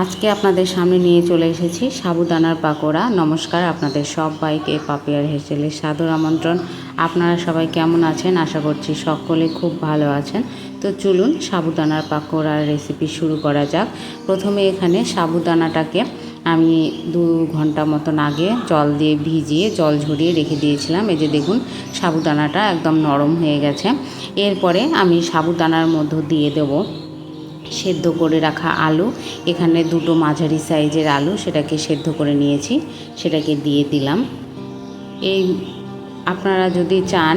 আজকে আপনাদের সামনে নিয়ে চলে এসেছি সাবুদানার পাকোড়া। নমস্কার, আপনাদের সবাইকে পাপিয়ার হেসেলের সাদর আমন্ত্রণ। আপনারা সবাই কেমন আছেন? আশা করছি সকলে খুব ভালো আছেন। তো চলুন সাবুদানার পাকোড়ার রেসিপি শুরু করা যাক। প্রথমে এখানে সাবুদানাটাকে আমি 2 ঘন্টা মতন আগে জল দিয়ে ভিজিয়ে জল ঝরিয়ে রেখে দিয়েছিলাম। এই যে দেখুন সাবুদানাটা একদম নরম হয়ে গেছে। এরপরে আমি সাবুদানার মধ্যে দিয়ে দেবো সেদ্ধ করে রাখা আলু। এখানে 2টো মাঝারি সাইজের আলু, সেটাকে সেদ্ধ করে নিয়েছি, সেটাকে দিয়ে দিলাম। এই আপনারা যদি চান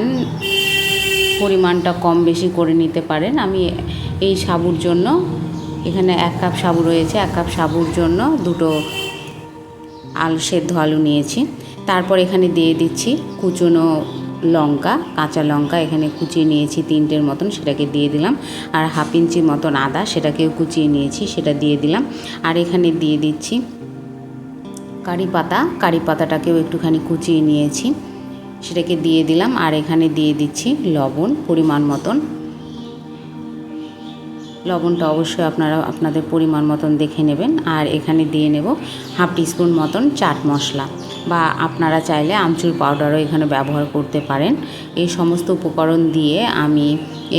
পরিমাণটা কম বেশি করে নিতে পারেন। আমি এই সাবুর জন্য এখানে 1 কাপ সাবু রয়েছে, 1 কাপ সাবুর জন্য 2টো সেদ্ধ আলু নিয়েছি। তারপর এখানে দিয়ে দিচ্ছি কুচনো লঙ্কা, কাঁচা লঙ্কা এখানে কুচিয়ে নিয়েছি 3টের মতন, সেটাকে দিয়ে দিলাম। আর 1/2 ইঞ্চি মতন আদা, সেটাকেও কুচিয়ে নিয়েছি, সেটা দিয়ে দিলাম। আর এখানে দিয়ে দিচ্ছি কারি পাতাটাকেও একটুখানি কুচিয়ে নিয়েছি, সেটাকে দিয়ে দিলাম। আর এখানে দিয়ে দিচ্ছি লবণ পরিমাণ মতন। লবণটা অবশ্যই আপনারা আপনাদের পরিমাণ মতন দেখে নেবেন। আর এখানে দিয়ে নেব 1/2 টিস্পুন মতন চাট মশলা, বা আপনারা চাইলে আমচুর পাউডারও এখানে ব্যবহার করতে পারেন। এই সমস্ত উপকরণ দিয়ে আমি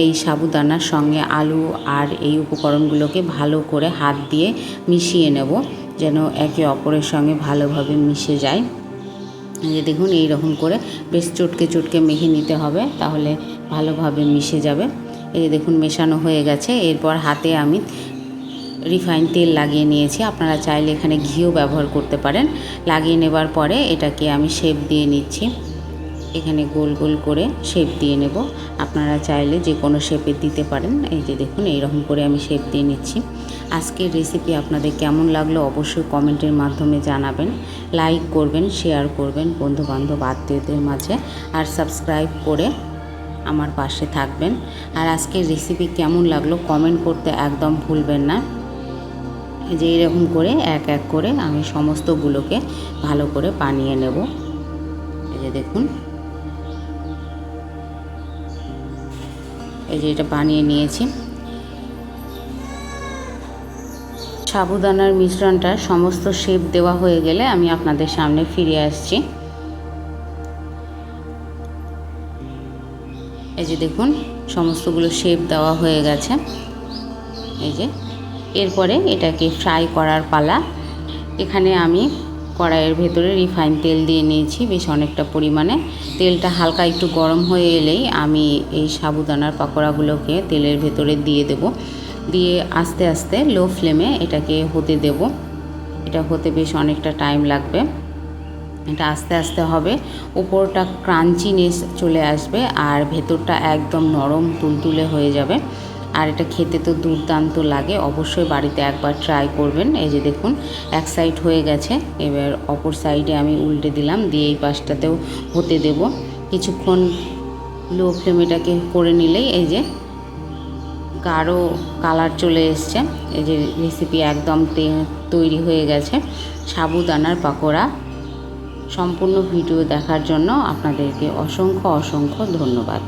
এই সাবুদানার সঙ্গে আলু আর এই উপকরণগুলোকে ভালো করে হাত দিয়ে মিশিয়ে নেব, যেন একে অপরের সঙ্গে ভালোভাবে মিশে যায়। এই দেখুন এই রকম করে বেশ চটকে মেখে নিতে হবে, তাহলে ভালোভাবে মিশে যাবে। এই দেখুন মেশানো হয়ে গেছে। এরপর হাতে আমি রিফাইন তেল লাগিয়ে নিয়েছি, আপনারা চাইলে এখানে ঘিও ব্যবহার করতে পারেন। লাগিয়ে নেবার পরে এটাকে আমি শেপ দিয়ে নিচ্ছি, এখানে গোল গোল করে শেপ দিয়ে নেব। আপনারা চাইলে যে কোনো শেপে দিতে পারেন। এই যে দেখুন এইরকম করে আমি শেপ দিয়ে নিচ্ছি। আজকের রেসিপি আপনাদের কেমন লাগলো অবশ্যই কমেন্টের মাধ্যমে জানাবেন। লাইক করবেন, শেয়ার করবেন বন্ধুবান্ধব আত্মীয়দের মাঝে, আর সাবস্ক্রাইব করে আমার পাশে থাকবেন। আর আজকের রেসিপি কেমন লাগলো কমেন্ট করতে একদম ভুলবেন না। যে এরকম করে এক এক করে আমি সমস্তগুলোকে ভালো করে বানিয়ে নেব। এই যে দেখুন, এই যে এটা বানিয়ে নিয়েছি। সাবুদানার মিশ্রণটা সমস্ত শেপ দেওয়া হয়ে গেলে আমি আপনাদের সামনে ফিরে আসছি। এই যে দেখুন সমস্তগুলো শেপ দেওয়া হয়ে গেছে। এই যে এরপরে এটাকে ফ্রাই করার পালা। এখানে আমি কড়াইয়ের ভেতরে রিফাইন তেল দিয়ে নিয়েছি বেশ অনেকটা পরিমাণে। তেলটা হালকা একটু গরম হয়ে এলেই আমি এই সাবুদানার পাকোড়াগুলোকে তেলের ভেতরে দিয়ে দেব। দিয়ে আস্তে আস্তে লো ফ্লেমে এটাকে হতে দেব। এটা হতে বেশ অনেকটা টাইম লাগবে। এটা আস্তে আস্তে হবে, উপরটা ক্রাঞ্চিনেস চলে আসবে আর ভেতরটা একদম নরম তুলতুলে হয়ে যাবে। আর এটা খেতে তো দুর্দান্ত লাগে, অবশ্যই বাড়িতে একবার ট্রাই করবেন। এই যে দেখুন এক সাইড হয়ে গেছে, এবার অপর সাইডে আমি উল্টে দিলাম, দিয়ে এই পাশটাতেও হতে দেব কিছুক্ষণ। লো ফ্লেমেটাকে করে নিলেই এই যে গাঢ় কালার চলে এসছে। এই যে রেসিপি একদম তৈরি হয়ে গেছে সাবুদানার পাকোড়া। সম্পূর্ণ ভিডিও দেখার জন্য আপনাদেরকে অসংখ্য ধন্যবাদ।